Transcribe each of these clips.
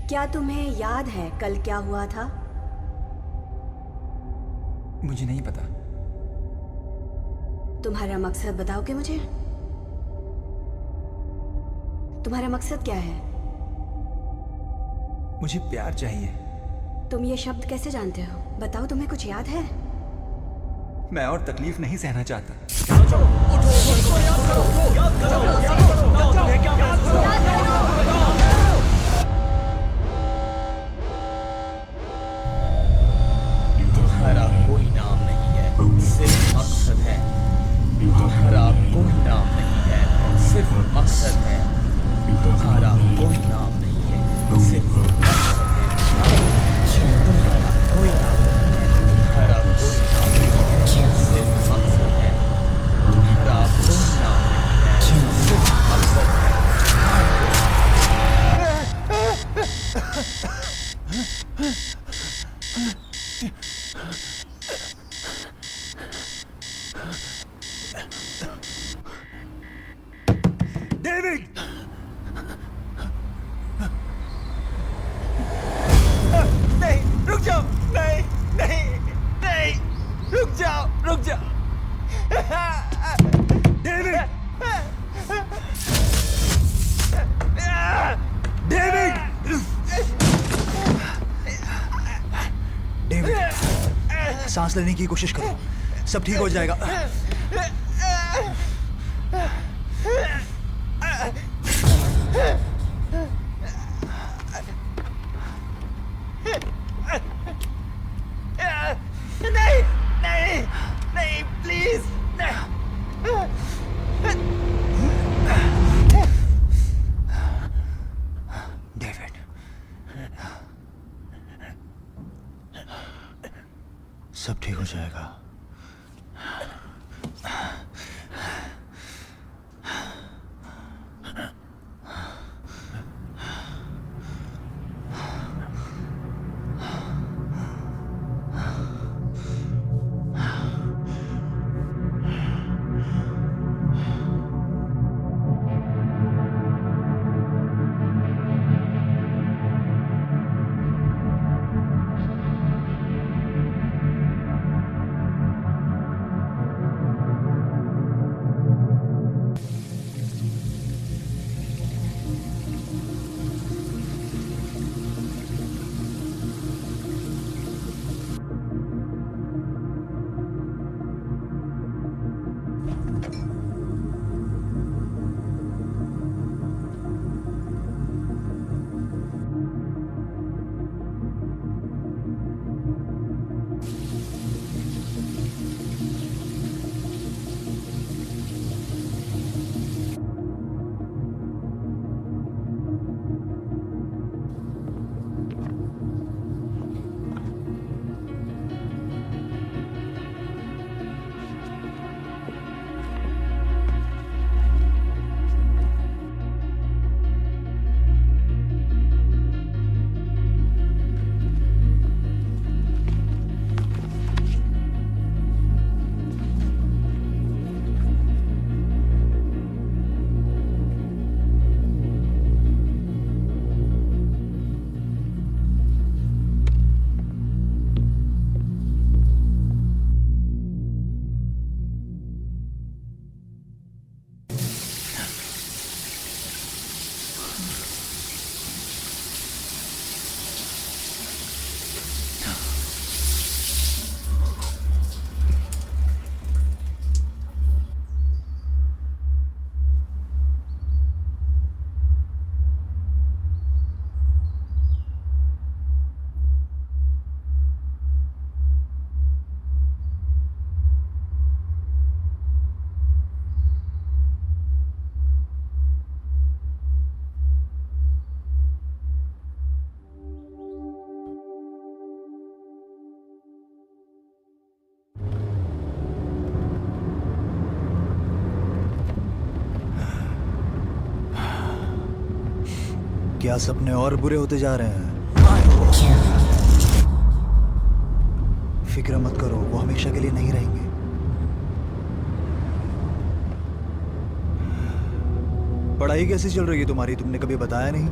क्या तुम्हें याद है कल क्या हुआ था? मुझे नहीं पता। तुम्हारा मकसद बताओगे मुझे? तुम्हारा मकसद क्या है? मुझे प्यार चाहिए। तुम ये शब्द कैसे जानते हो? बताओ, तुम्हें कुछ याद है? मैं और तकलीफ नहीं सहना चाहता। तुम्हारा कोई नाम नहीं है, सिर्फ मकसद है। तुम्हारा कोई नाम नहीं है, सिर्फ मकसद है। तुम्हारा कोई नाम नहीं है, सिर्फ मकसद है। तुम्हारा कोई नाम नहीं है, तुम्हारा कोई नाम नहीं है, सिर्फ मकसद है। तुम्हारा कोई नाम नहीं है, सिर्फ मकसद है। डेविड! नहीं, रुक जाओ! नहीं, नहीं, नहीं! रुक जाओ, रुक जाओ! डेविड! डेविड! डेविड, सांस लेने की कोशिश करो, सब ठीक हो जाएगा। नहीं, नहीं, नहीं, प्लीज! डेविड, सब ठीक हो जाएगा। क्या सपने और बुरे होते जा रहे हैं? फिक्र मत करो, वो हमेशा के लिए नहीं रहेंगे। पढ़ाई कैसी चल रही है तुम्हारी? तुमने कभी बताया नहीं।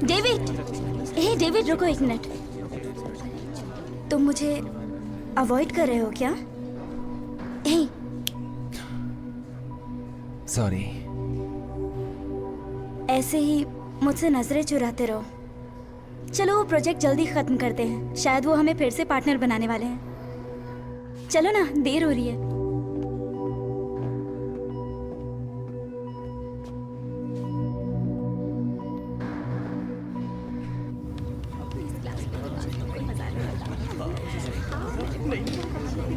डेविड, हे डेविड, रुको एक मिनट। तुम मुझे अवॉइड कर रहे हो क्या? हे, सॉरी। ऐसे ही मुझसे नजरें चुराते रहो। चलो वो प्रोजेक्ट जल्दी खत्म करते हैं, शायद वो हमें फिर से पार्टनर बनाने वाले हैं। चलो ना, देर हो रही है।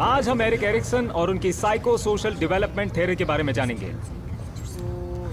आज हम एरिक एरिक्सन और उनकी साइको सोशल डेवलपमेंट थ्योरी के बारे में जानेंगे।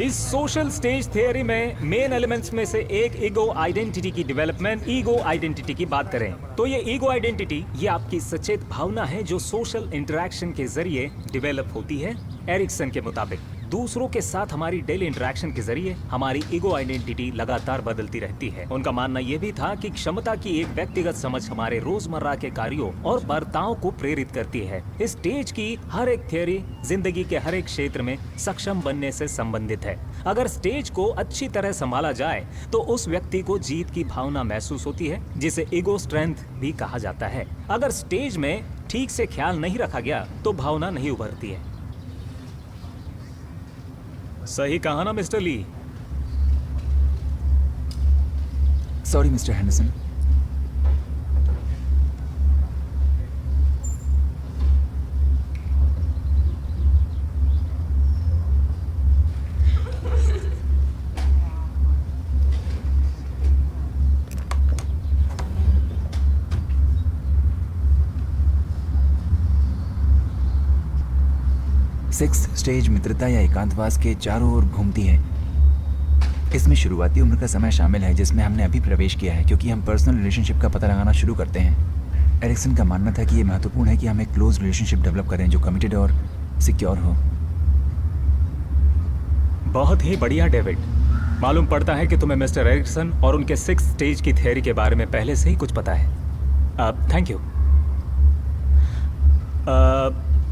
इस सोशल स्टेज थ्योरी में मेन एलिमेंट्स में से एक ईगो आइडेंटिटी की डेवलपमेंट, ईगो आइडेंटिटी की बात करें तो ये ईगो आइडेंटिटी ये आपकी सचेत भावना है जो सोशल इंटरेक्शन के जरिए डेवलप होती है। एरिक्सन के मुताबिक दूसरों के साथ हमारी डेली इंटरेक्शन के जरिए हमारी ईगो आइडेंटिटी लगातार बदलती रहती है। उनका मानना यह भी था कि क्षमता की एक व्यक्तिगत समझ हमारे रोजमर्रा के कार्यों और बर्ताव को प्रेरित करती है। इस स्टेज की हर एक थ्योरी जिंदगी के हर एक क्षेत्र में सक्षम बनने से संबंधित है। अगर स्टेज को अच्छी तरह संभाला जाए तो उस व्यक्ति को जीत की भावना महसूस होती है, जिसे ईगो स्ट्रेंथ भी कहा जाता है। अगर स्टेज में ठीक से ख्याल नहीं रखा गया तो भावना नहीं उभरती है। सही कहा ना mister Lee? Sorry mister Henderson. Sixth stage मित्रता या एकांतवास के चारों ओर घूमती है। इसमें शुरुआती उम्र का समय शामिल है जिसमें हमने अभी प्रवेश किया है, क्योंकि हम पर्सनल रिलेशनशिप का पता लगाना शुरू करते हैं। एरिक्सन का मानना था कि ये महत्वपूर्ण है कि हम एक क्लोज रिलेशनशिप डेवलप करें जो कमिटेड और सिक्योर हो। बहुत ही बढ़िया डेविड। मालूम पड़ता है कि तुम्हें मिस्टर एरिक्सन और उनके सिक्स्थ स्टेज की थ्योरी के बारे में पहले से ही कुछ पता है। Thank you.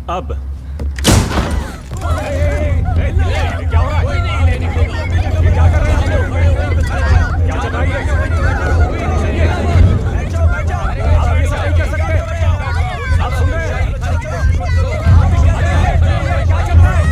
अब क्या हो रहा है? ये क्या कर रहे हैं? क्या चल रहा है? आप ये सब नहीं कर सकते। आप सुन रहे हैं? क्या चल रहा है?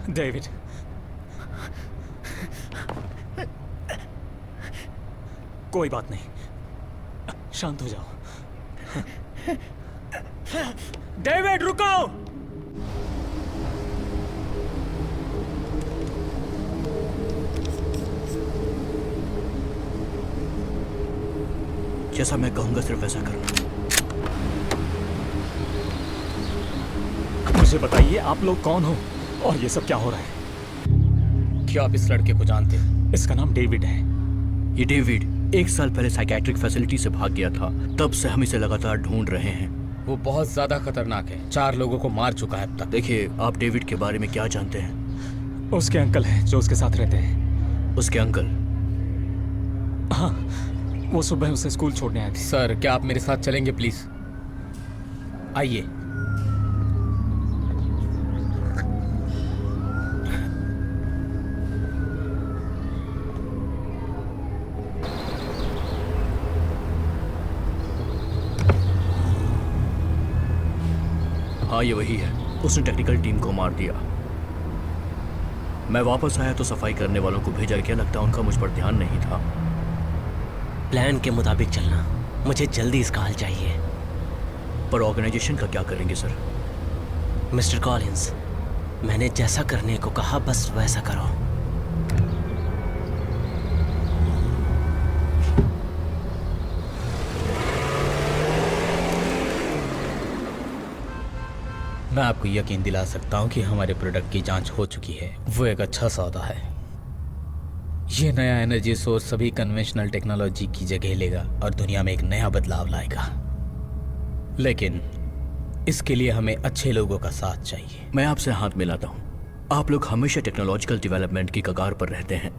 डेविड, कोई बात नहीं, शांत हो जाओ। डेविड रुको! जैसा मैं कहूंगा सिर्फ वैसा करना। मुझे बताइए आप लोग कौन हो और ये सब क्या हो रहा है? क्या आप इस लड़के को जानते हैं? इसका नाम डेविड है। ये डेविड 1 साल पहले साइकेट्रिक फैसिलिटी से भाग गया था। तब से हम इसे लगातार ढूंढ रहे हैं। वो बहुत ज्यादा खतरनाक है, 4 लोगों को मार चुका है अब तक। देखिए, आप डेविड के बारे में क्या जानते हैं? उसके अंकल हैं जो उसके साथ रहते हैं। उसके अंकल? हाँ, वो सुबह उसे स्कूल छोड़ने आए थे। सर, क्या आप मेरे साथ चलेंगे प्लीज? आइए। हाँ, ये वही है। उसने टेक्निकल टीम को मार दिया। मैं वापस आया तो सफाई करने वालों को भेजा। क्या लगता है उनका मुझ पर ध्यान नहीं था? प्लान के मुताबिक चलना। मुझे जल्दी इसका हल चाहिए। पर ऑर्गेनाइजेशन का क्या करेंगे सर? मिस्टर कॉलिंस, मैंने जैसा करने को कहा बस वैसा करो। मैं आपको यकीन दिला सकता हूं कि हमारे प्रोडक्ट की जांच हो चुकी है। वो एक अच्छा सौदा है। ये नया एनर्जी सोर्स सभी कन्वेंशनल टेक्नोलॉजी की जगह लेगा और दुनिया में एक नया बदलाव लाएगा। लेकिन इसके लिए हमें अच्छे लोगों का साथ चाहिए। मैं आपसे हाथ मिलाता हूँ। आप लोग हमेशा टेक्नोलॉजिकल डेवलपमेंट की कगार पर रहते हैं।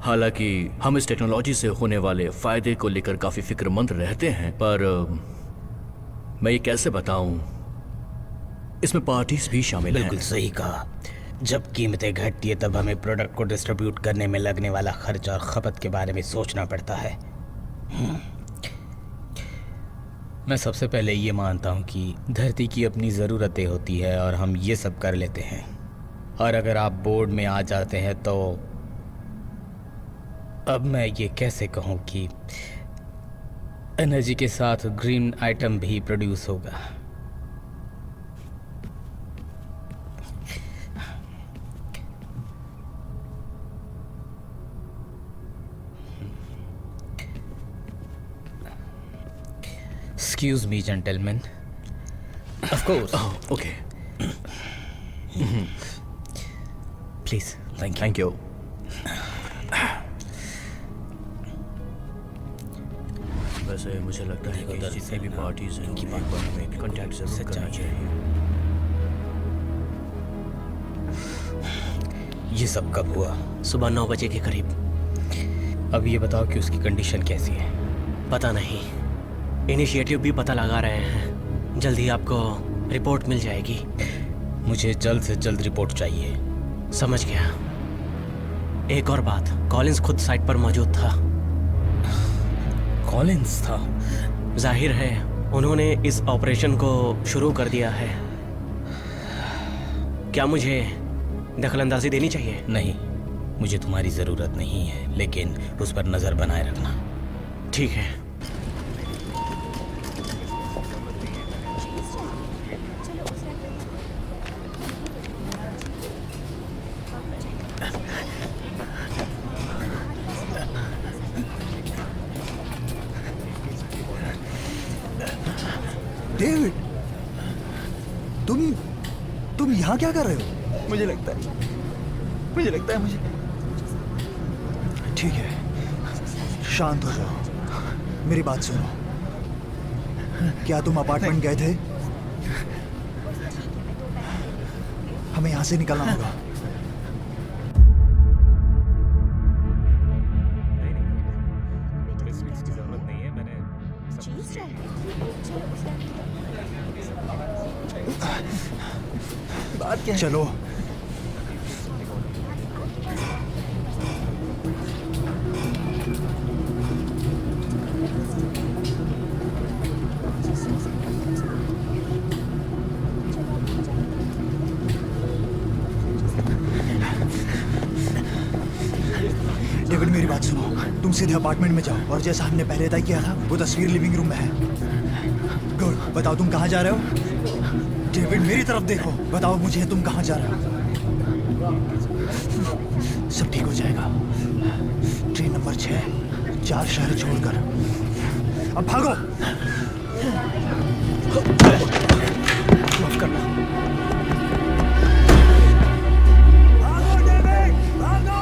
हालांकि हम इस टेक्नोलॉजी से होने वाले फायदे को लेकर काफी फिक्रमंद रहते हैं, पर मैं ये कैसे बताऊं, इसमें पार्टीज भी शामिल हैं। बिल्कुल सही कहा। जब कीमतें घटती है तब हमें प्रोडक्ट को डिस्ट्रीब्यूट करने में लगने वाला खर्च और खपत के बारे में सोचना पड़ता है। मैं सबसे पहले ये मानता हूँ कि धरती की अपनी ज़रूरतें होती है और हम ये सब कर लेते हैं। और अगर आप बोर्ड में आ जाते हैं तो अब मैं ये कैसे कहूँ कि एनर्जी के साथ ग्रीन आइटम भी प्रोड्यूस होगा। Excuse me, gentlemen. Of course. Oh, okay. Please. Thank you. Thank you. वैसे मुझे लगता है कि जितनी भी पार्टीज हैं उनकी बात पर हमें कांटेक्ट जरूर करना चाहिए। ये सब कब हुआ? सुबह 9 बजे के करीब। अब ये बताओ कि उसकी कंडीशन कैसी है? पता नहीं। इनिशिएटिव भी पता लगा रहे हैं। जल्दी आपको रिपोर्ट मिल जाएगी। मुझे जल्द से जल्द रिपोर्ट चाहिए। समझ गया। एक और बात, कॉलिंस खुद साइट पर मौजूद था। कॉलिंस था? जाहिर है उन्होंने इस ऑपरेशन को शुरू कर दिया है। क्या मुझे दखलंदाजी देनी चाहिए? नहीं, मुझे तुम्हारी ज़रूरत नहीं है, लेकिन उस पर नज़र बनाए रखना। ठीक है। डेविड, तुम यहाँ क्या कर रहे हो? मुझे लगता है मुझे ठीक है, शांत हो जाओ। मेरी बात सुनो। क्या तुम अपार्टमेंट गए थे? हमें यहाँ से निकलना होगा। इसकी जरूरत नहीं है। मैंने बात क्या है? चलो। तुम सीधे अपार्टमेंट में जाओ और जैसा हमने पहले तय किया था वो तस्वीर लिविंग रूम में है। गुड, बताओ तुम कहाँ जा रहे हो? डेविड मेरी तरफ देखो, बताओ मुझे तुम कहाँ जा रहे हो? सब ठीक हो जाएगा। ट्रेन नंबर 6, 4 शहर छोड़कर। अब भागो। माफ करना। भागो डेविड, भागो।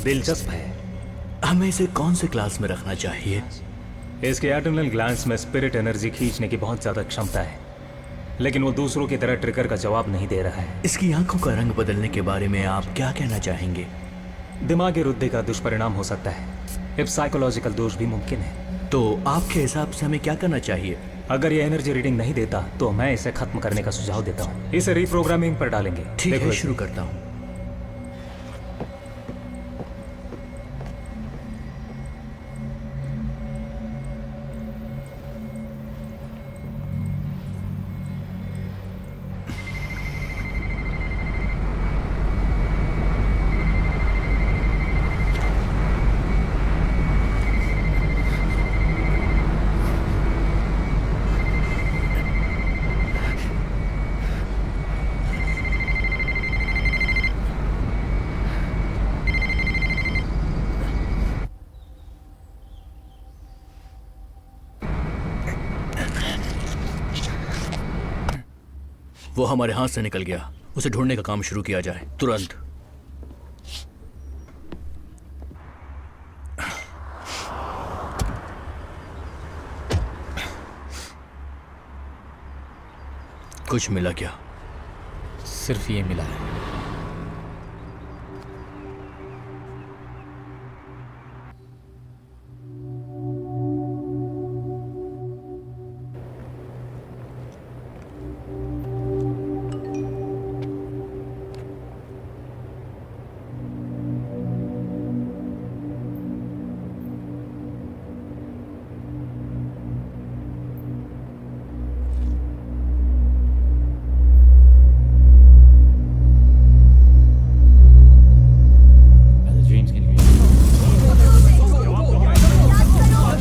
दिलचस्प है। हमें इसे कौन से क्लास में रखना चाहिए? इसके एड्रेनल ग्लैंड्स में स्पिरिट एनर्जी खींचने की बहुत ज्यादा क्षमता है, लेकिन वो दूसरों की तरह ट्रिगर का जवाब नहीं दे रहा है। इसकी आंखों का रंग बदलने के बारे में आप क्या कहना चाहेंगे? दिमागी रुद्धि का दुष्परिणाम हो सकता है। इफ साइकोलॉजिकल दोष भी मुमकिन है। तो आपके हिसाब से हमें क्या करना चाहिए? अगर ये एनर्जी रीडिंग नहीं देता तो मैं इसे खत्म करने का सुझाव देता हूँ। इसे रिप्रोग्रामिंग पर डालेंगे। ठीक देखो है, इसे। शुरू करता हूँ। वो हमारे हाथ से निकल गया। उसे ढूंढने का काम शुरू किया जाए तुरंत। कुछ मिला क्या? सिर्फ ये मिला है।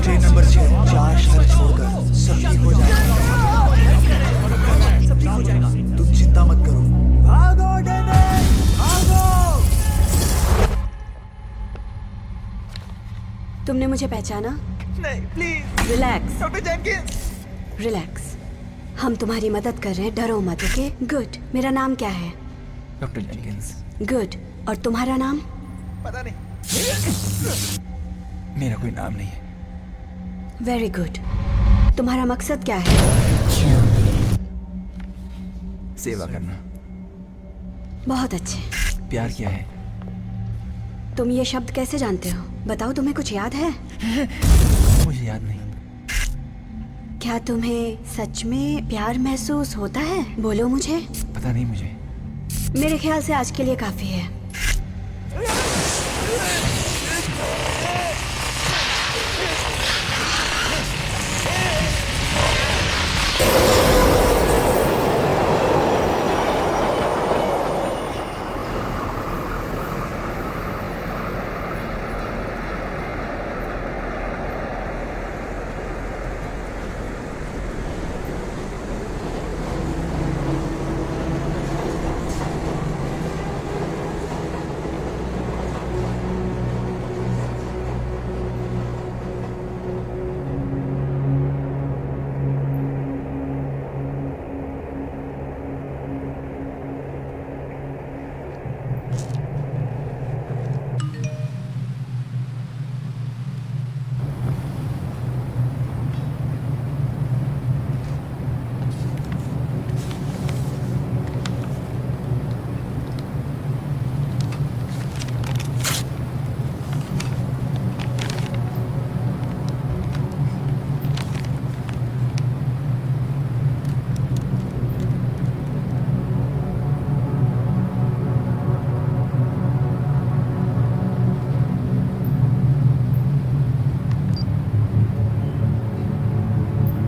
ट्रेन नंबर 6 4 शहर छोड़कर सब ठीक हो जाएगा। तुम चिंता मत करो। भागो डेनिस, भागो। तुमने मुझे पहचाना? नहीं, please. Relax, doctor Jenkins. Relax. हम तुम्हारी मदद कर रहे हैं, डरो मत, ओके? गुड। मेरा नाम क्या है? Doctor Jenkins. गुड। और तुम्हारा नाम? पता नहीं। मेरा कोई नाम नहीं है। Very good. तुम्हारा मकसद क्या है? सेवा करना। बहुत अच्छे। प्यार क्या है? तुम ये शब्द कैसे जानते हो? बताओ, तुम्हें कुछ याद है? मुझे याद नहीं। क्या तुम्हें सच में प्यार महसूस होता है? बोलो मुझे। पता नहीं मुझे। मेरे ख्याल से आज के लिए काफी है।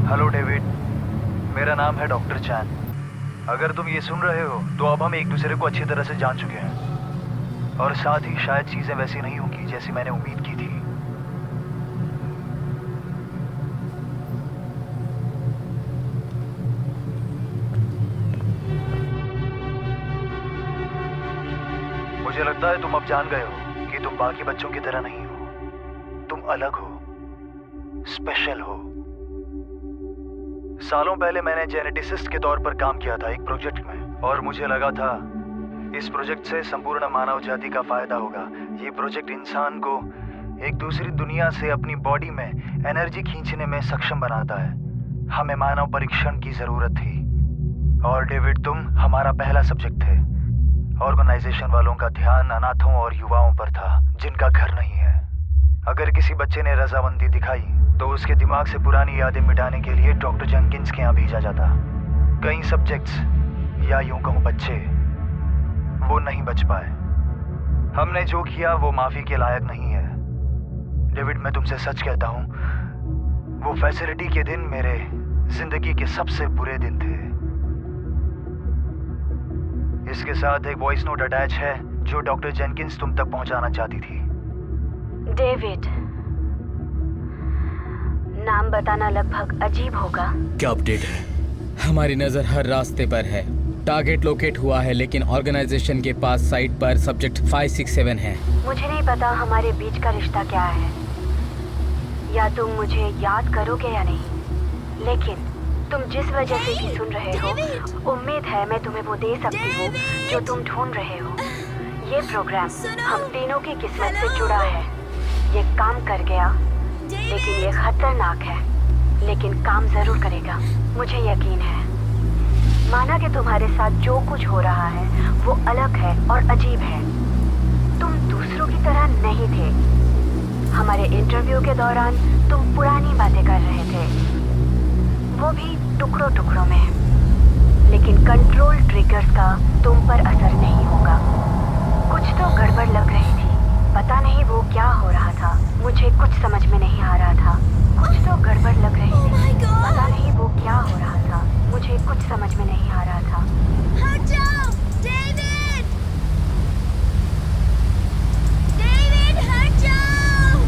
हेलो डेविड, मेरा नाम है डॉक्टर चैन। अगर तुम ये सुन रहे हो तो अब हम एक दूसरे को अच्छी तरह से जान चुके हैं और साथ ही शायद चीजें वैसी नहीं होंगी जैसी मैंने उम्मीद की थी। मुझे लगता है तुम अब जान गए हो कि तुम बाकी बच्चों की तरह नहीं हो। तुम अलग हो, स्पेशल हो। सालों पहले मैंने जेनेटिसिस्ट के तौर पर काम किया था एक प्रोजेक्ट में, और मुझे लगा था इस प्रोजेक्ट से संपूर्ण मानव जाति का फायदा होगा। ये प्रोजेक्ट इंसान को एक दूसरी दुनिया से अपनी बॉडी में एनर्जी खींचने में सक्षम बनाता है। हमें मानव परीक्षण की जरूरत थी और डेविड तुम हमारा पहला सब्जेक्ट थे। ऑर्गेनाइजेशन वालों का ध्यान अनाथों और युवाओं पर था जिनका घर नहीं है। अगर किसी बच्चे ने रजामंदी दिखाई तो उसके दिमाग से पुरानी यादें मिटाने के लिए डॉक्टर जेनकिंस के यहाँ भेजा जाता। कई सब्जेक्ट्स या यूं कहूं बच्चे वो नहीं बच पाए। हमने जो किया वो माफी के लायक नहीं है। डेविड मैं तुमसे सच कहता हूं, वो फैसिलिटी के दिन मेरे जिंदगी के सबसे बुरे दिन थे। इसके साथ एक वॉइस नोट अटैच है जो डॉक्टर जेनकिंस तुम तक पहुंचाना चाहती थी। डेविड, नाम बताना लगभग अजीब होगा। क्या अपडेट है? हमारी नजर हर रास्ते पर है। टारगेट लोकेट हुआ है लेकिन ऑर्गेनाइजेशन के पास साइट पर सब्जेक्ट 567 है। मुझे नहीं पता हमारे बीच का रिश्ता क्या है, या तुम मुझे याद करोगे या नहीं, लेकिन तुम जिस वजह से भी सुन रहे हो, उम्मीद है मैं तुम्हें वो दे सकती हूँ जो तुम ढूंढ रहे हो। ये प्रोग्राम हम तीनों की किस्मत से जुड़ा है। ये काम कर गया, लेकिन ये खतरनाक है, लेकिन काम जरूर करेगा, मुझे यकीन है। माना कि तुम्हारे साथ जो कुछ हो रहा है वो अलग है और अजीब है। तुम दूसरों की तरह नहीं थे। हमारे इंटरव्यू के दौरान तुम पुरानी बातें कर रहे थे, वो भी टुकड़ों टुकड़ों में, लेकिन कंट्रोल ट्रिगर्स का तुम पर असर नहीं होगा। कुछ तो गड़बड़ लग रही थी, पता नहीं वो क्या हो रहा था, मुझे कुछ समझ में नहीं आ रहा था। कुछ तो गड़बड़ लग रही थी, पता नहीं वो क्या हो रहा था, मुझे कुछ समझ में नहीं आ रहा था। हट जाओ, डेविड! डेविड, हट जाओ!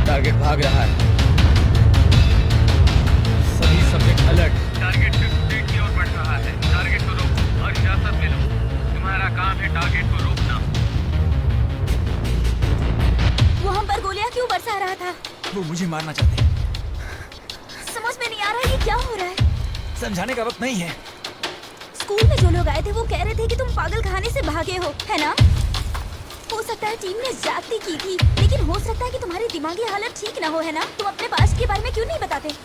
टारगेट भाग रहा है। सभी सब्जेक्ट अलर्ट। टारगेट 58 की ओर बढ़ रहा है। टारगेट को रोको और हिरासत में लो। तुम्हारा काम है टारगेट को रोकना। वो हम पर गोलियां क्यों बरसा रहा था? वो मुझे मारना चाहते हैं। समझ में नहीं आ रहा ये क्या हो रहा है। समझाने का वक्त नहीं है। स्कूल में जो लोग आए थे वो कह रहे थे कि तुम पागल खाने से भागे हो, है ना? हो सकता है टीम ने ज्यादती की थी, लेकिन हो सकता है कि तुम्हारी दिमागी हालत ठीक ना हो, है ना? तुम अपने पास्ट के बारे में क्यों नहीं बताते?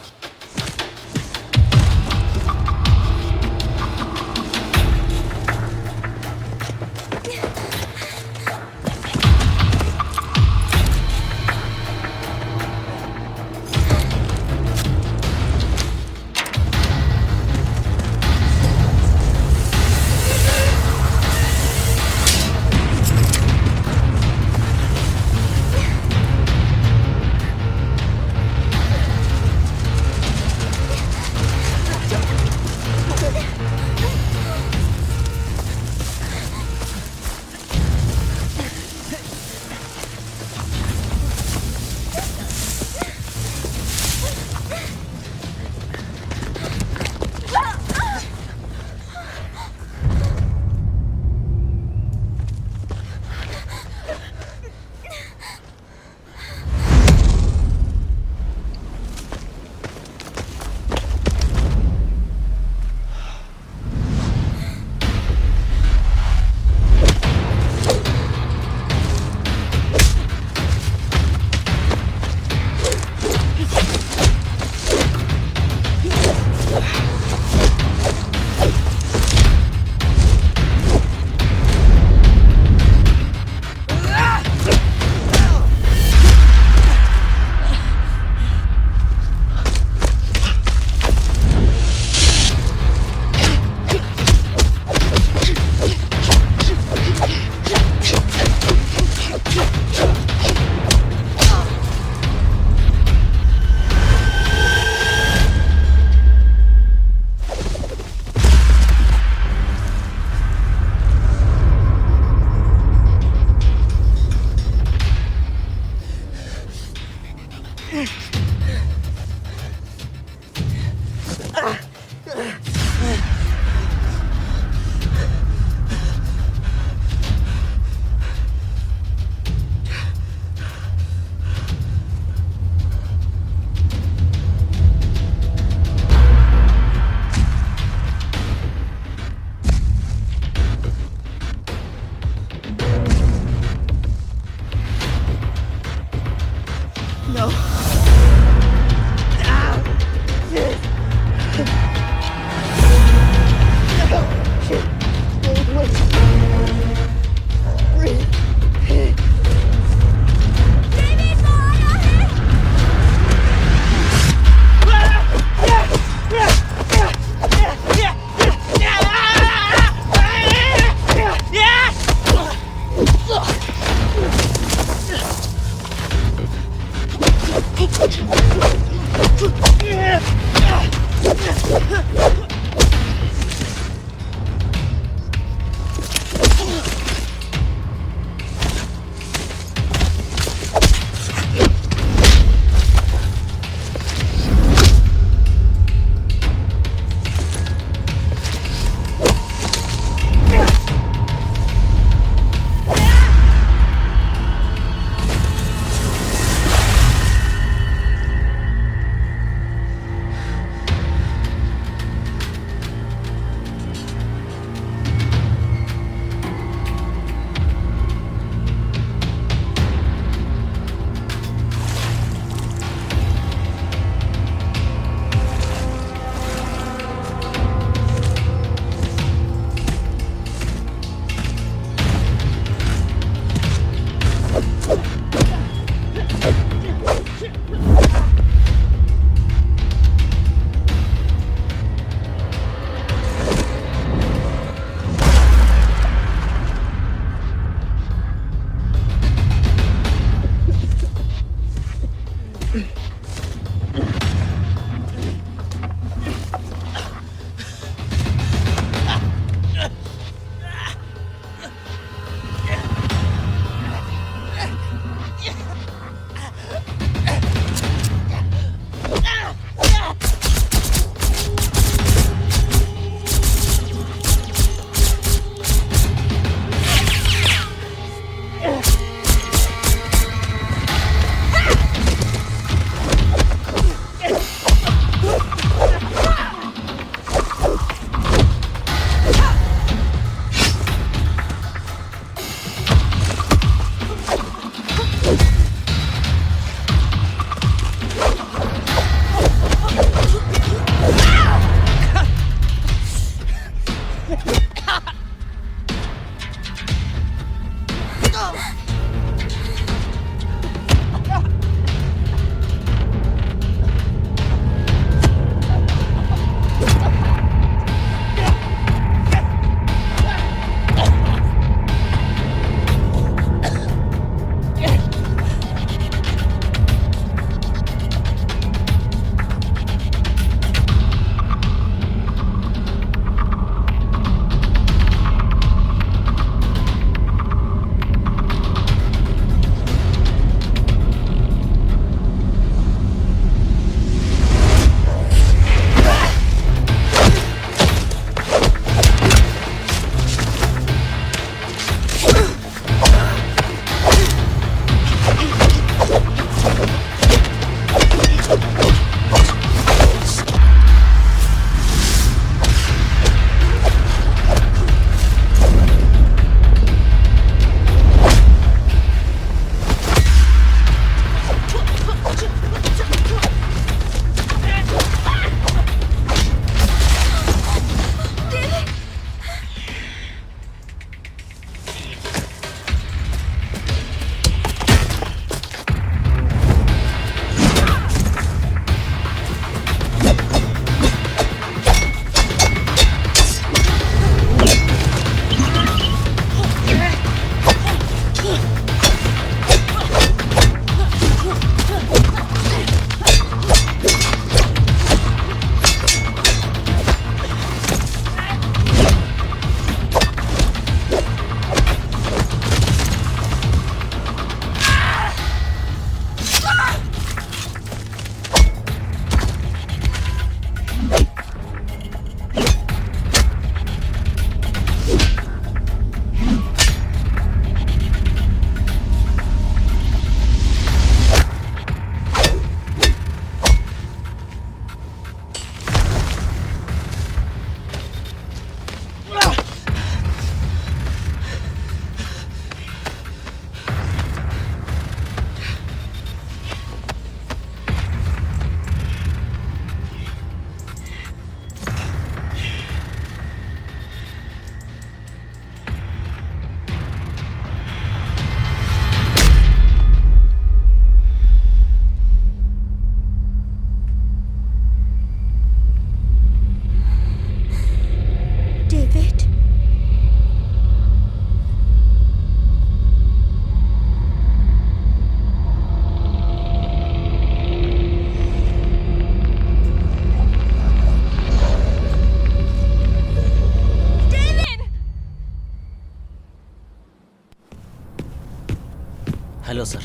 Hello sir.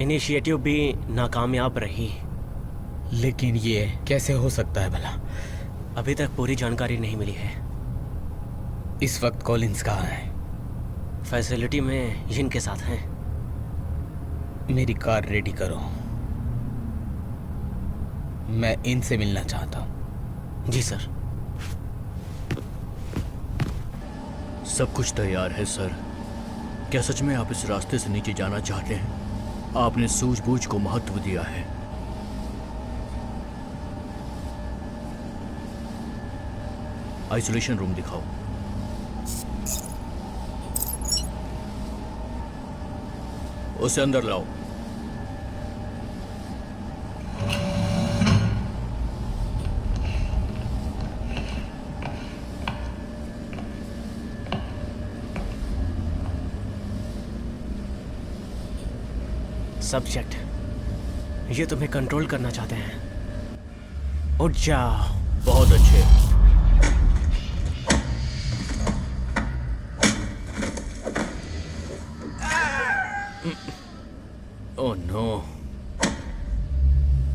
इनिशिएटिव भी नाकामयाब रही। लेकिन ये कैसे हो सकता है भला? अभी तक पूरी जानकारी नहीं मिली है। इस वक्त कॉलिंस कहाँ है? फैसिलिटी में जिन के साथ हैं। मेरी कार रेडी करो, मैं इनसे मिलना चाहता हूँ। जी सर। सब कुछ तैयार है सर। क्या सच में आप इस रास्ते से नीचे जाना चाहते हैं? आपने सूझबूझ को महत्व दिया है। आइसोलेशन रूम दिखाओ। उसे अंदर लाओ। सब्जेक्ट, ये तुम्हें कंट्रोल करना चाहते हैं। उठ जाओ। बहुत अच्छे। Oh no.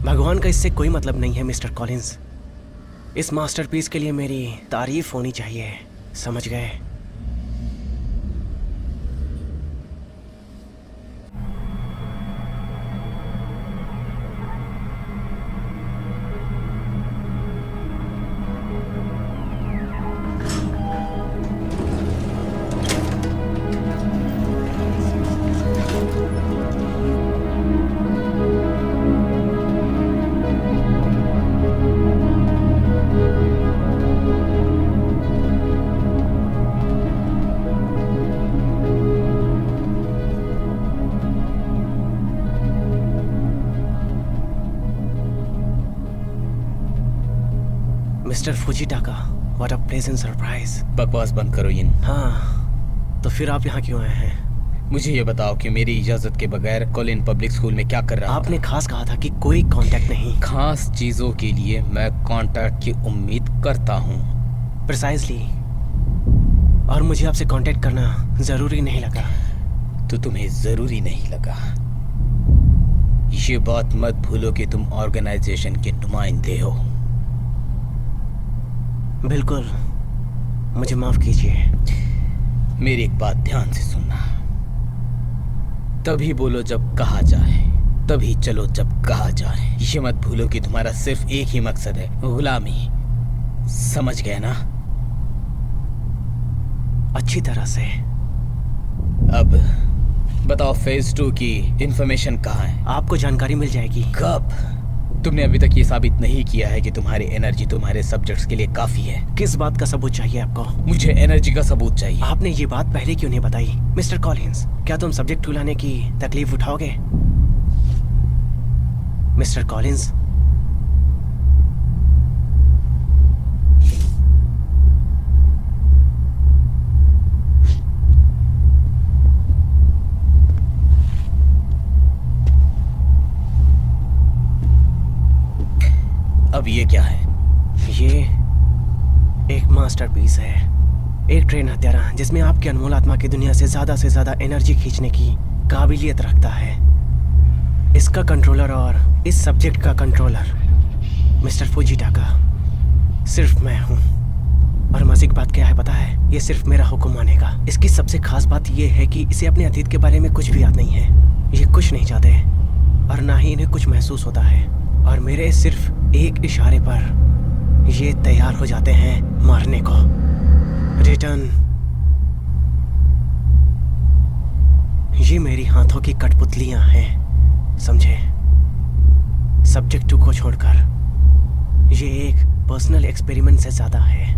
भगवान का इससे कोई मतलब नहीं है मिस्टर कॉलिंस। इस मास्टरपीस के लिए मेरी तारीफ होनी चाहिए, समझ गए? Mister Fujitaka, what a pleasant surprise. बकवास बंद करो इन। हाँ, तो फिर आप यहाँ क्यों आए हैं? मुझे ये बताओ कि मेरी इजाजत के बगैर कॉलिन पब्लिक स्कूल में क्या कर रहा आपने खास कहा था कि कोई कांटेक्ट नहीं। खास चीजों के लिए मैं कांटेक्ट की उम्मीद करता हूँ। प्रिसाइजली। और मुझे आपसे कांटेक्ट करना जरूरी नहीं लगा। तो तुम्हें जरूरी नहीं लगा? ये बात मत भूलो कि तुम ऑर्गेनाइजेशन के नुमाइंदे हो। बिल्कुल, मुझे माफ कीजिए। मेरी एक बात ध्यान से सुनना। तभी बोलो जब कहा जाए, तभी चलो जब कहा जाए। ये मत भूलो कि तुम्हारा सिर्फ एक ही मकसद है, गुलामी। समझ गए ना? अच्छी तरह से। अब बताओ, फेज 2 की इंफॉर्मेशन कहाँ है? आपको जानकारी मिल जाएगी। कब? तुमने अभी तक ये साबित नहीं किया है कि तुम्हारी एनर्जी तुम्हारे सब्जेक्ट्स के लिए काफी है। किस बात का सबूत चाहिए आपको? मुझे एनर्जी का सबूत चाहिए। आपने ये बात पहले क्यों नहीं बताई? मिस्टर कॉलिंस, क्या तुम सब्जेक्ट टूलाने की तकलीफ उठाओगे? मिस्टर कॉलिंस, अब ये क्या है? ये एक मास्टरपीस है, एक ट्रेन हत्यारा जिसमें आपकी अनमोल आत्मा की दुनिया से ज्यादा एनर्जी खींचने की काबिलियत रखता है। इसका कंट्रोलर और इस सब्जेक्ट का कंट्रोलर मिस्टर फुजिटाका सिर्फ मैं हूँ। और मज़े की बात क्या है पता है? ये सिर्फ मेरा हुक्म मानेगा। इसकी सबसे खास बात ये है कि इसे अपने अतीत के बारे में कुछ भी याद नहीं है। ये कुछ नहीं चाहते और ना ही इन्हें कुछ महसूस होता है। और मेरे सिर्फ एक इशारे पर ये तैयार हो जाते हैं मारने को। रिटर्न। ये मेरी हाथों की कठपुतलियां हैं, समझे? सब्जेक्ट 2 को छोड़कर ये एक पर्सनल एक्सपेरिमेंट से ज्यादा है।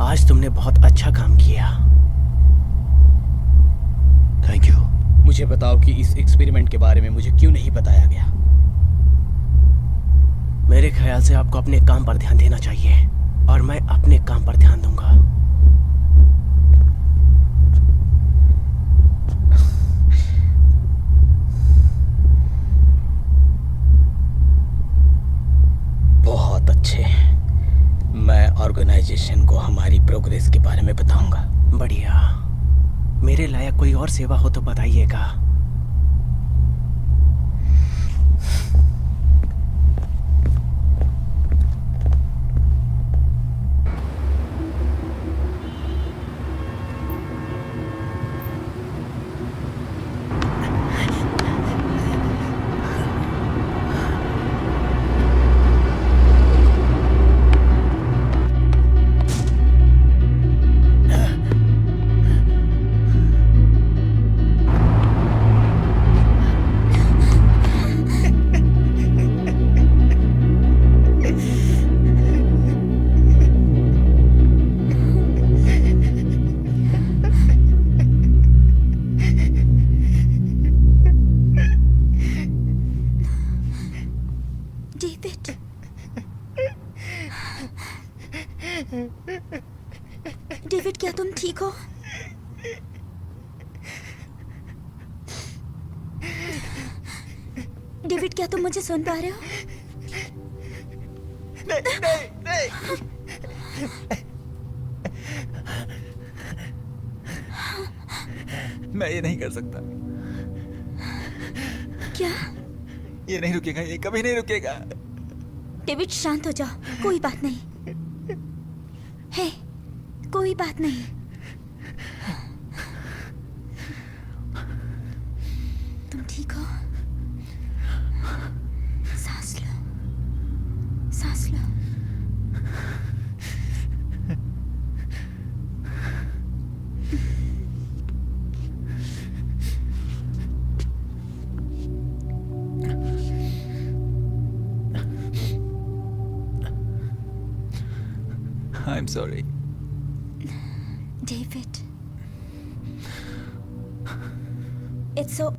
आज तुमने बहुत अच्छा काम किया। Thank you. मुझे बताओ कि इस एक्सपेरिमेंट के बारे में मुझे क्यों नहीं बताया गया? मेरे ख्याल से आपको अपने काम पर ध्यान देना चाहिए और मैं अपने काम पर ध्यान दूंगा। बहुत अच्छे। मैं ऑर्गेनाइजेशन को हमारी प्रोग्रेस के बारे में बताऊंगा। बढ़िया। मेरे लायक कोई और सेवा हो तो बताइएगा। डेविड, डेविड क्या तुम ठीक हो? डेविड क्या तुम मुझे सुन पा रहे हो? नहीं। मैं ये नहीं कर सकता। क्या? ये नहीं रुकेगा, ये कभी नहीं रुकेगा। डेविड शांत हो जाओ, कोई बात नहीं है, कोई बात नहीं। तुम ठीक हो? सांस लो, सांस लो। I'm sorry. David. It's so...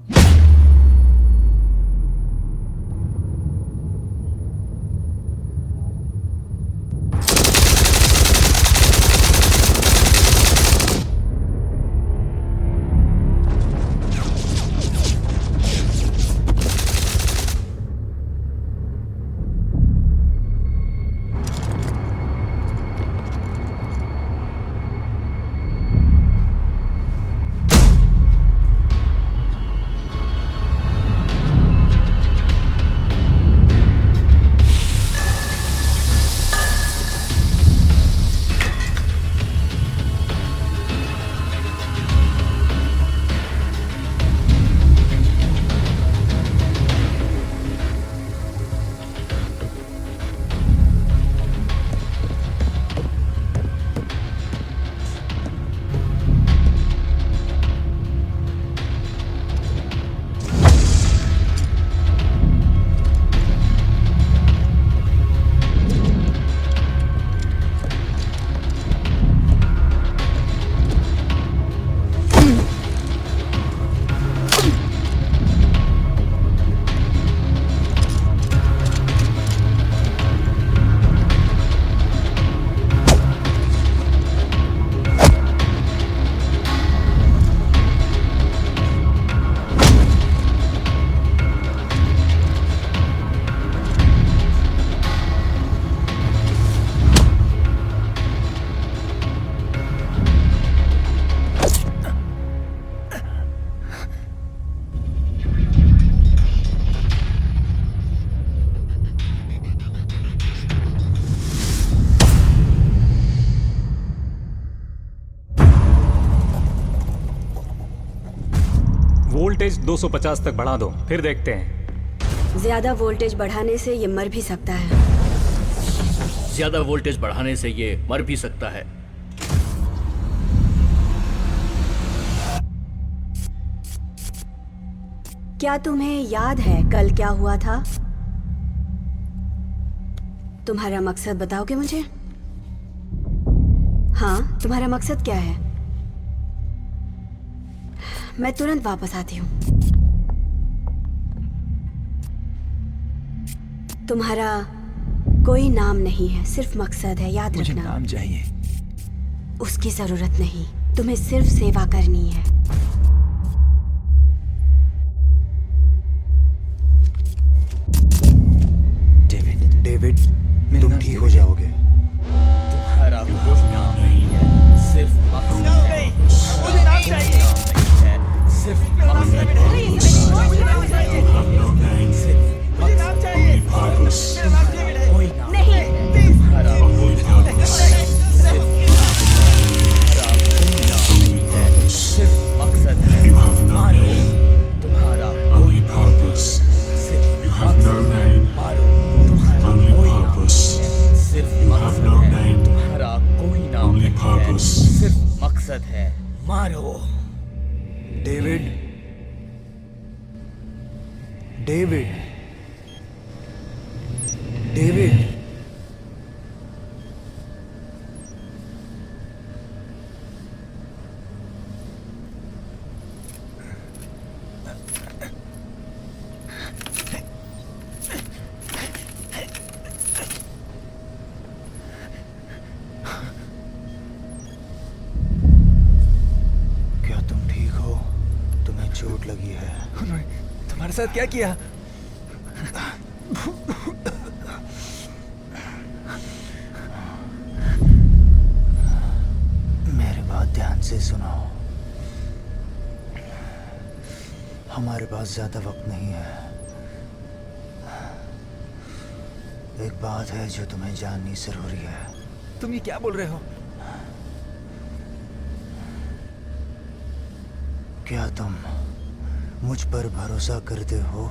voltage 250 तक बढ़ा दो, फिर देखते हैं। ज्यादा वोल्टेज बढ़ाने से ये मर भी सकता है। ज्यादा वोल्टेज बढ़ाने से ये मर भी सकता है। क्या तुम्हें याद है कल क्या हुआ था? तुम्हारा मकसद बताओगे मुझे? हाँ, तुम्हारा मकसद क्या है? मैं तुरंत वापस आती हूँ। तुम्हारा कोई नाम नहीं है, सिर्फ मकसद है, याद मुझे रखना। नाम चाहिए। उसकी जरूरत नहीं, तुम्हें सिर्फ सेवा करनी है। डेविड, तुम ठीक हो जाओगे। तुम्हारा कोई नाम नहीं है, सिर्फ मकसद है। मुझे नाम चाहिए। मकसद है, मारो। David, David, David. क्या तुम ठीक हो? तुम्हें चोट लगी है? तुम्हारे साथ क्या किया? मेरी बात ध्यान से सुनो। हमारे पास ज्यादा वक्त नहीं है। एक बात है जो तुम्हें जाननी जरूरी है। तुम ये क्या बोल रहे हो? क्या तुम मुझ पर भरोसा करते हो?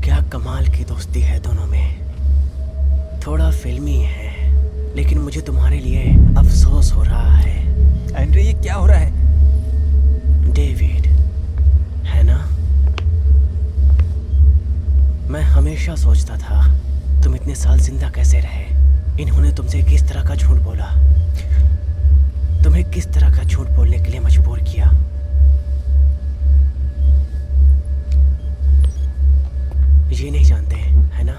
क्या कमाल की दोस्ती है दोनों में। थोड़ा फिल्मी है, लेकिन मुझे तुम्हारे लिए अफसोस हो रहा है। एंड्रे, ये क्या हो रहा है? डेविड, है ना? मैं हमेशा सोचता था तुम इतने साल जिंदा कैसे रहे। इन्होंने तुमसे किस तरह का झूठ बोला, तुम्हें किस तरह का झूठ बोलने के लिए मजबूर किया। ये नहीं जानते, है ना?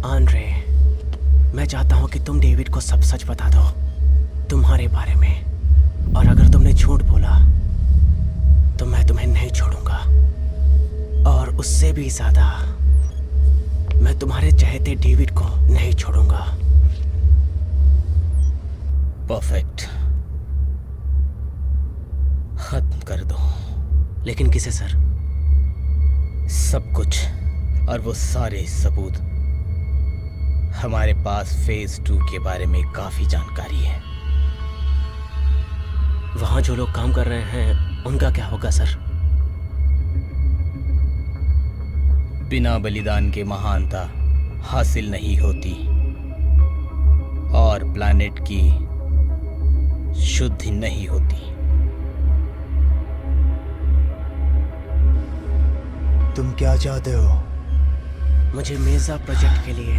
आंद्रे, मैं चाहता हूं कि तुम डेविड को सब सच बता दो तुम्हारे बारे में। और अगर तुमने झूठ बोला तो मैं तुम्हें नहीं छोड़ूंगा। और उससे भी ज्यादा, मैं तुम्हारे चहेते डेविड को नहीं छोड़ूंगा। परफेक्ट, खत्म कर दो। लेकिन किसे सर? सब कुछ, और वो सारे सबूत। हमारे पास फेज 2 के बारे में काफी जानकारी है। वहां जो लोग काम कर रहे हैं उनका क्या होगा सर? बिना बलिदान के महानता हासिल नहीं होती, और प्लैनेट की शुद्धि नहीं होती। तुम क्या चाहते हो? मुझे मेजा प्रोजेक्ट के लिए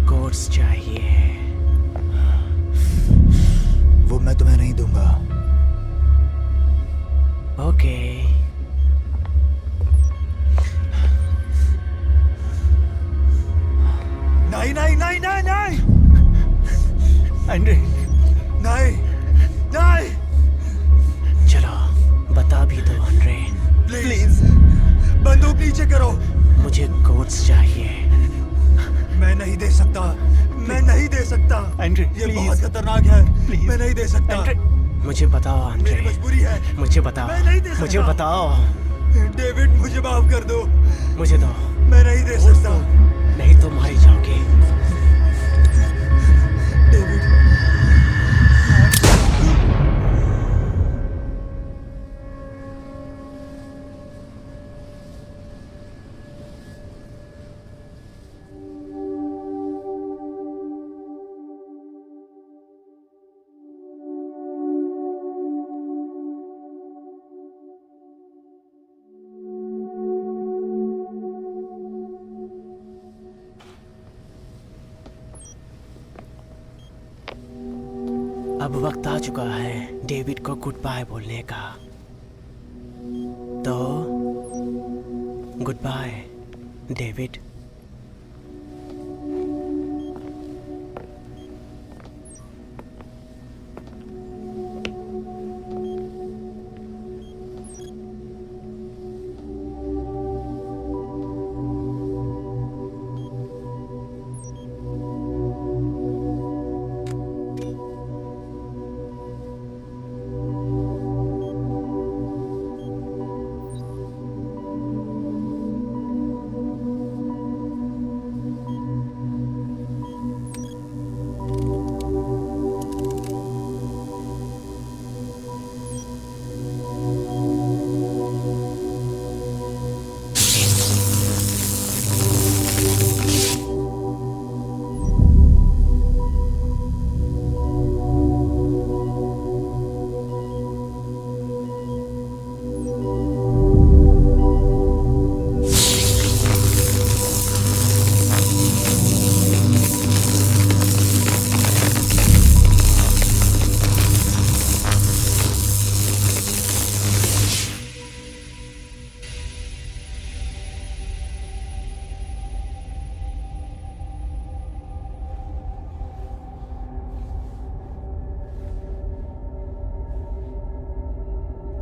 कोड्स चाहिए। वो मैं तुम्हें नहीं दूंगा। ओके। नहीं नहीं नहीं नहीं नहीं एंड्रे, नहीं नहीं। चलो बता भी दो आंद्रे। प्लीज बंदूक नीचे करो। मुझे कोड्स चाहिए। मैं नहीं दे सकता, मैं नहीं दे सकता। एंड्रे, ये प्लीज। बहुत खतरनाक है। प्लीज। मैं नहीं दे सकता। एंड्रे, मुझे बताओ आंद्रे। मेरी मजबूरी है। मुझे बताओ। मैं नहीं दे सकता। मुझे बताओ। डेविड, मुझे माफ कर दो। मुझे दो। मैं नहीं दे सकता। नहीं तो मारी जाओगे। डेविड, अब वक्त आ चुका है डेविड को गुड बाय बोलने का। तो गुड बाय डेविड।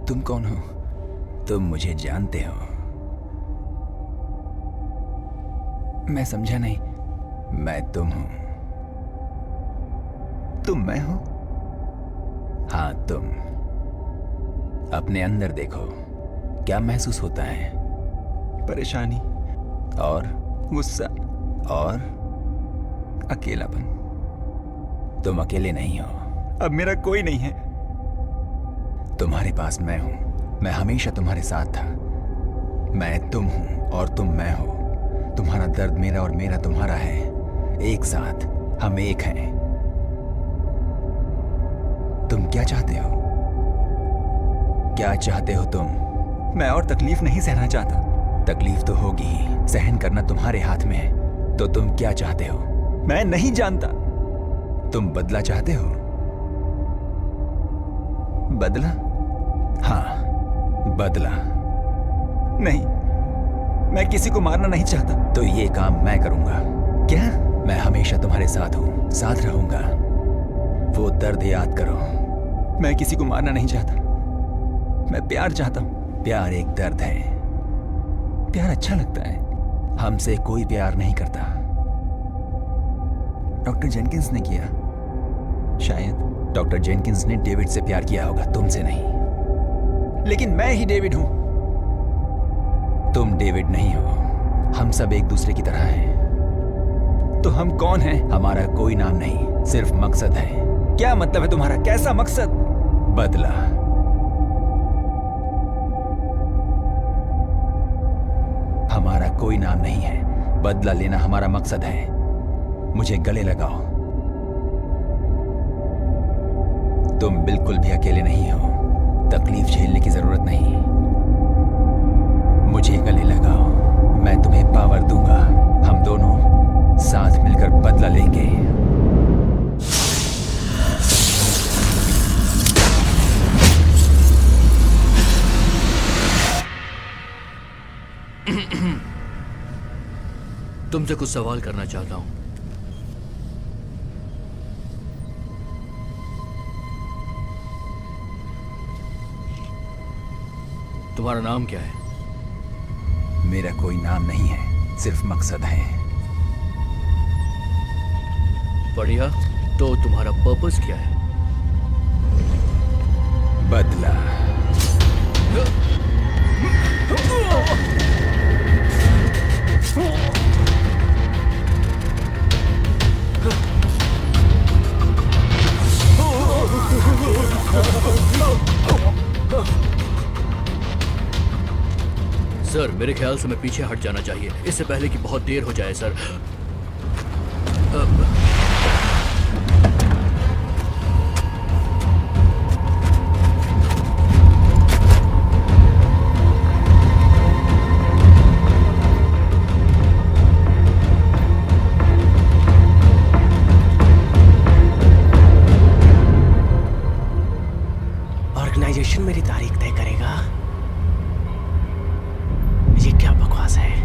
तुम कौन हो? तुम मुझे जानते हो? मैं समझा नहीं। मैं तुम हूं। तुम मैं हो? हाँ, तुम। अपने अंदर देखो, क्या महसूस होता है? परेशानी और गुस्सा और अकेलापन। तुम अकेले नहीं हो। अब मेरा कोई नहीं है। तुम्हारे पास मैं हूं। मैं हमेशा तुम्हारे साथ था। मैं तुम हूं और तुम मैं हो। तुम्हारा दर्द मेरा और मेरा तुम्हारा है। एक साथ हम एक हैं। तुम क्या चाहते हो? क्या चाहते हो तुम? मैं और तकलीफ नहीं सहना चाहता। तकलीफ तो होगी ही, सहन करना तुम्हारे हाथ में है। तो तुम क्या चाहते हो? मैं नहीं जानता। तुम बदला चाहते हो? बदला? हाँ, बदला। नहीं, मैं किसी को मारना नहीं चाहता। तो ये काम मैं करूंगा। क्या? मैं हमेशा तुम्हारे साथ हूं, साथ रहूंगा। वो दर्द याद करो। मैं किसी को मारना नहीं चाहता। मैं प्यार चाहता हूं। प्यार एक दर्द है। प्यार अच्छा लगता है। हमसे कोई प्यार नहीं करता। डॉक्टर जेनकिंस ने किया। शायद डॉक्टर जेनकिंस ने डेविड से प्यार किया होगा, तुमसे नहीं। लेकिन मैं ही डेविड हूं। तुम डेविड नहीं हो। हम सब एक दूसरे की तरह हैं। तो हम कौन हैं? हमारा कोई नाम नहीं, सिर्फ मकसद है। क्या मतलब है तुम्हारा? कैसा मकसद? बदला। हमारा कोई नाम नहीं है। बदला लेना हमारा मकसद है। मुझे गले लगाओ। तुम बिल्कुल भी अकेले नहीं हो। तकलीफ झेलने की जरूरत नहीं। मुझे गले लगाओ। मैं तुम्हें पावर दूंगा। हम दोनों साथ मिलकर बदला लेंगे। तुमसे कुछ सवाल करना चाहता हूं। तुम्हारा नाम क्या है? मेरा कोई नाम नहीं है, सिर्फ मकसद है। बढ़िया, तो तुम्हारा पर्पस क्या है? बदला। सर, मेरे ख्याल से मैं पीछे हट जाना चाहिए, इससे पहले कि बहुत देर हो जाए सर। ऑर्गेनाइजेशन मेरी तारीख तय करेगा। ये क्या बकवास है?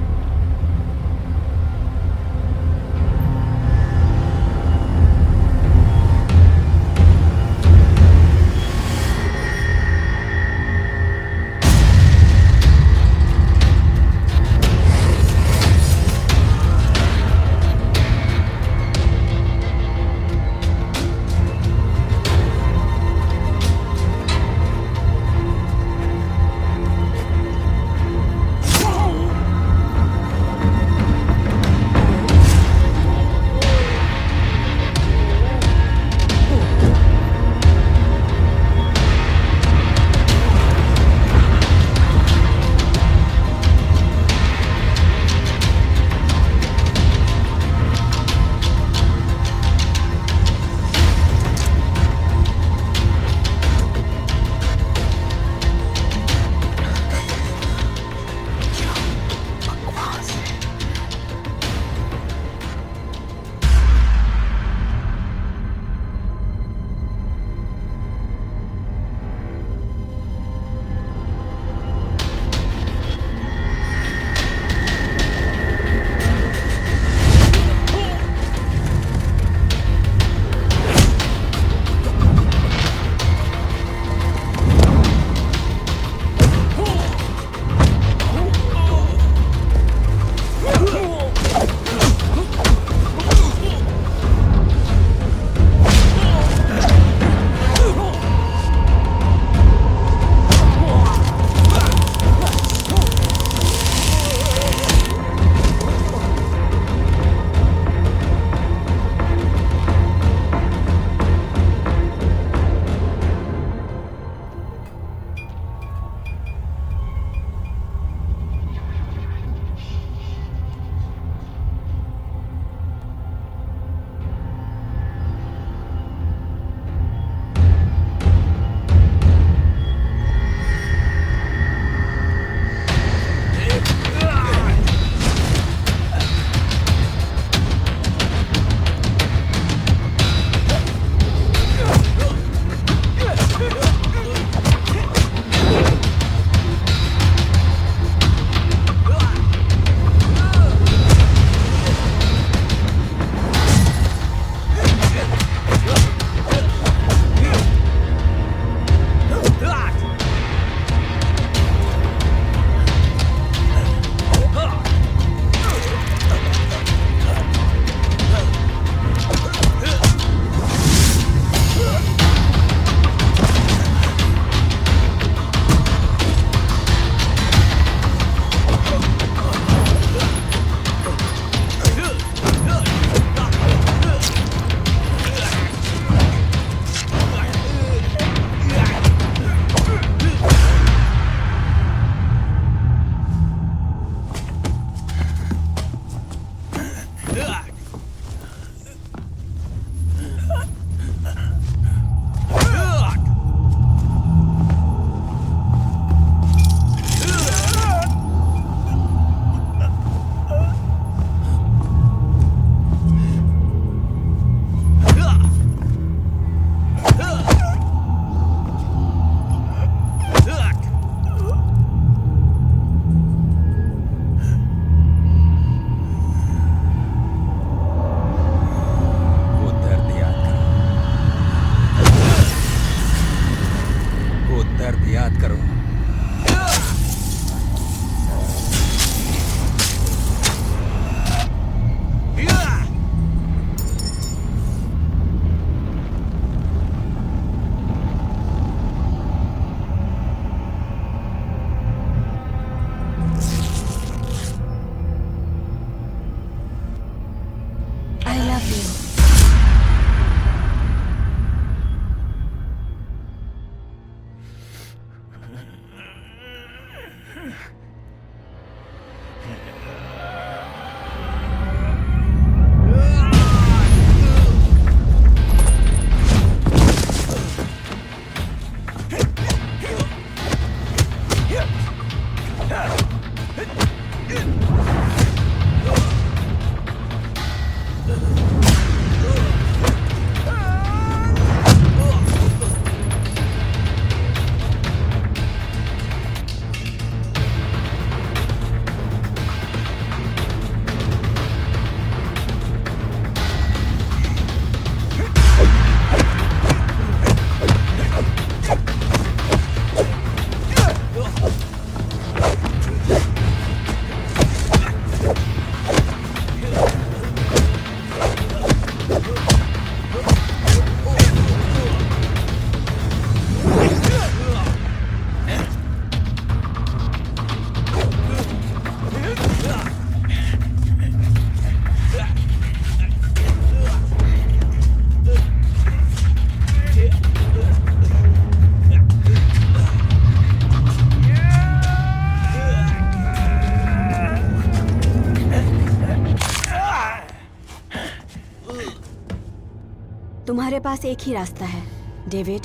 तुम्हारे पास एक ही रास्ता है डेविड।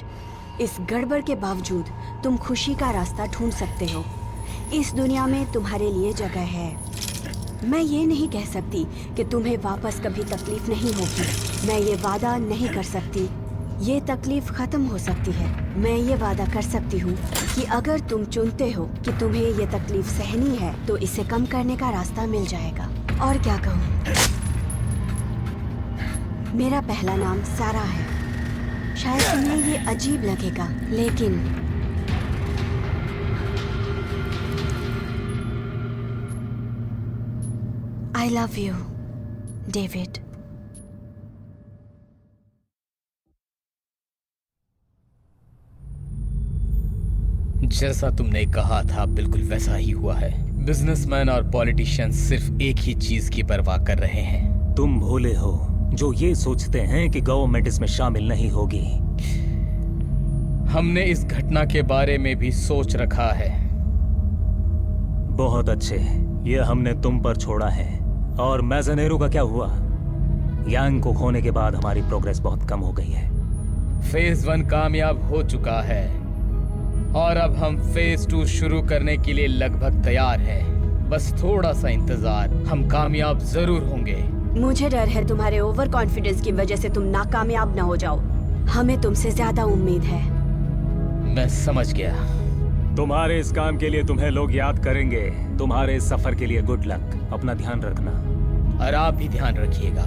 इस गड़बड़ के बावजूद तुम खुशी का रास्ता ढूंढ सकते हो। इस दुनिया में तुम्हारे लिए जगह है। मैं ये नहीं कह सकती कि तुम्हें वापस कभी तकलीफ नहीं होगी। मैं ये वादा नहीं कर सकती। ये तकलीफ खत्म हो सकती है। मैं ये वादा कर सकती हूँ कि अगर तुम चुनते हो कि तुम्हें ये तकलीफ सहनी है तो इसे कम करने का रास्ता मिल जाएगा। और क्या कहूँ, मेरा पहला नाम सारा है। शायद तुम्हें ये अजीब लगेगा, लेकिन I love you, David. जैसा तुमने कहा था बिल्कुल वैसा ही हुआ है। बिजनेसमैन और पॉलिटिशियन सिर्फ एक ही चीज की परवाह कर रहे हैं। तुम भूले हो जो ये सोचते हैं कि गवर्नमेंट इसमें शामिल नहीं होगी। हमने इस घटना के बारे में भी सोच रखा है। बहुत अच्छे, ये हमने तुम पर छोड़ा है। और मैज़नेरो का क्या हुआ? यांग को खोने के बाद हमारी प्रोग्रेस बहुत कम हो गई है। फेज 1 कामयाब हो चुका है और अब हम फेज 2 शुरू करने के लिए लगभग तैयार है। बस थोड़ा सा इंतजार, हम कामयाब जरूर होंगे। मुझे डर है तुम्हारे ओवर कॉन्फिडेंस की वजह से तुम नाकामयाब ना हो जाओ। हमें तुमसे ज्यादा उम्मीद है। मैं समझ गया। तुम्हारे इस काम के लिए तुम्हें लोग याद करेंगे। तुम्हारे इस सफर के लिए गुड लक। अपना ध्यान रखना। और आप भी ध्यान रखिएगा।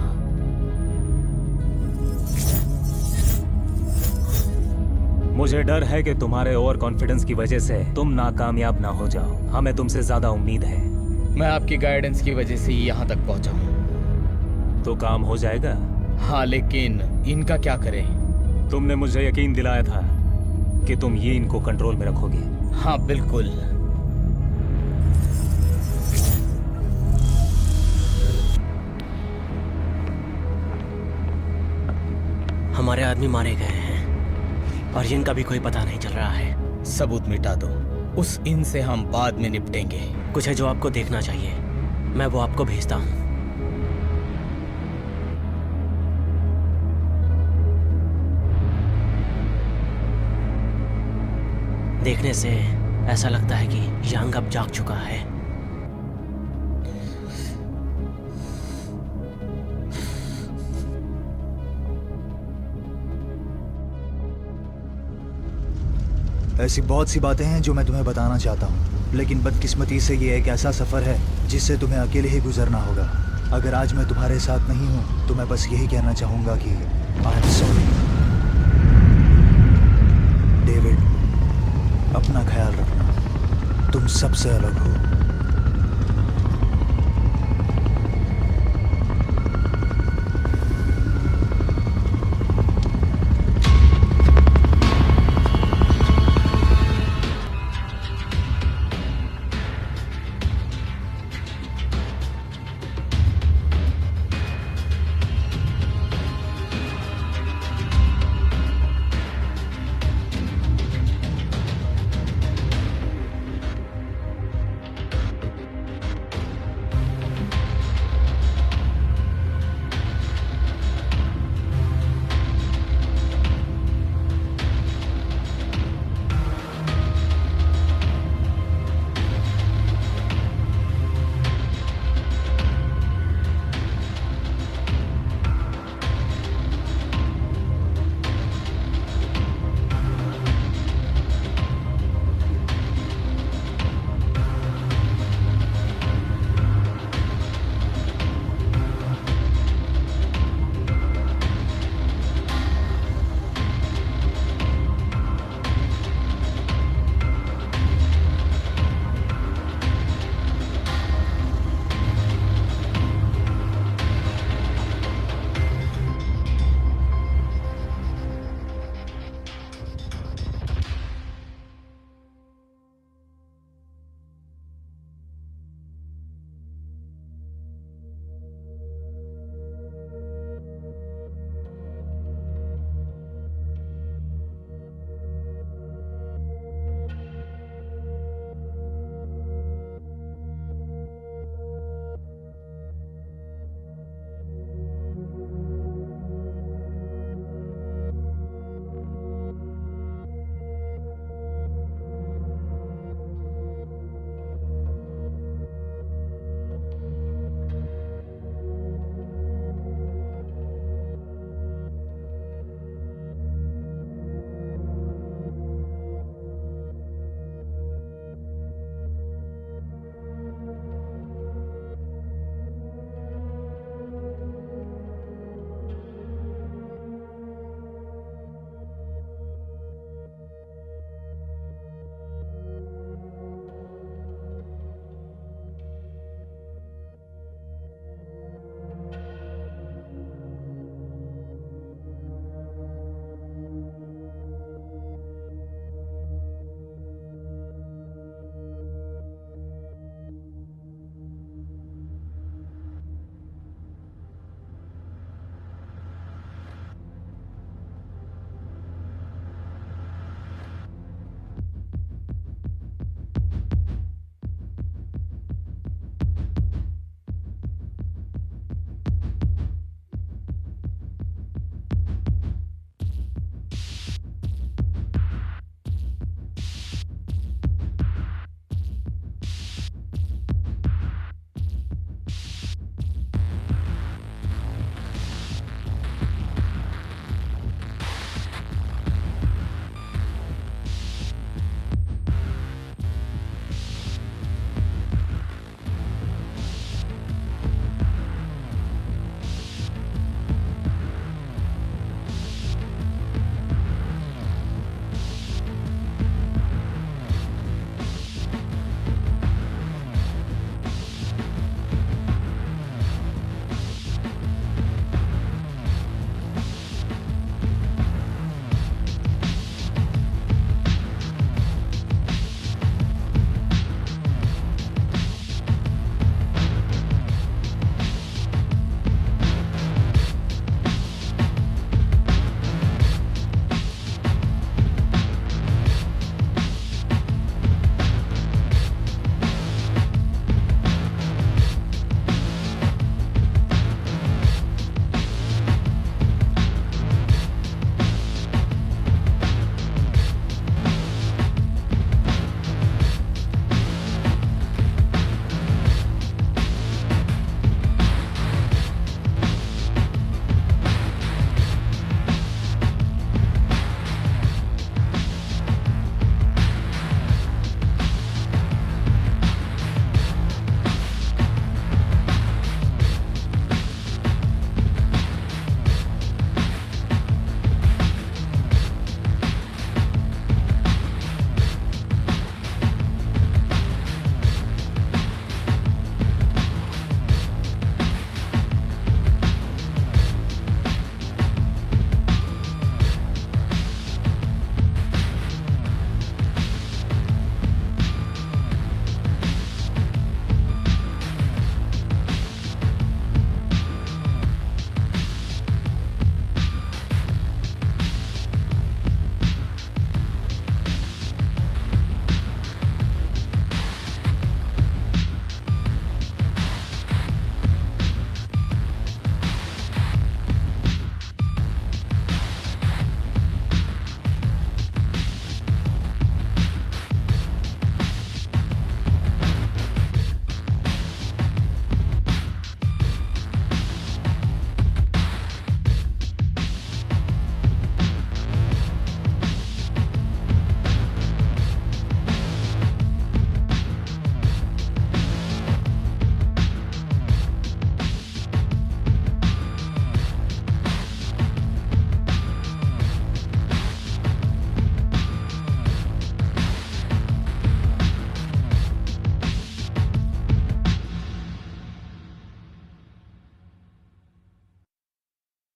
मुझे डर है कि तुम्हारे ओवर कॉन्फिडेंस की वजह से तुम नाकामयाब ना हो जाओ। हमें तुमसे ज्यादा उम्मीद है। मैं आपकी गाइडेंस की वजह से ही यहाँ तक पहुँचा हूँ। तो काम हो जाएगा? हाँ, लेकिन इनका क्या करें? तुमने मुझे यकीन दिलाया था कि तुम ये इनको कंट्रोल में रखोगे। हाँ बिल्कुल। हमारे आदमी मारे गए हैं और इनका भी कोई पता नहीं चल रहा है। सबूत मिटा दो। उस इन से हम बाद में निपटेंगे। कुछ है जो आपको देखना चाहिए। मैं वो आपको भेजता हूँ। देखने से ऐसा लगता है कि यांग अब जाग चुका है। ऐसी बहुत सी बातें हैं जो मैं तुम्हें बताना चाहता हूँ, लेकिन बदकिस्मती से ये एक ऐसा सफ़र है जिससे तुम्हें अकेले ही गुजरना होगा। अगर आज मैं तुम्हारे साथ नहीं हूँ तो मैं बस यही कहना चाहूँगा कि आई एम सॉरी। डेविड, अपना ख्याल रखना। तुम सबसे अलग हो।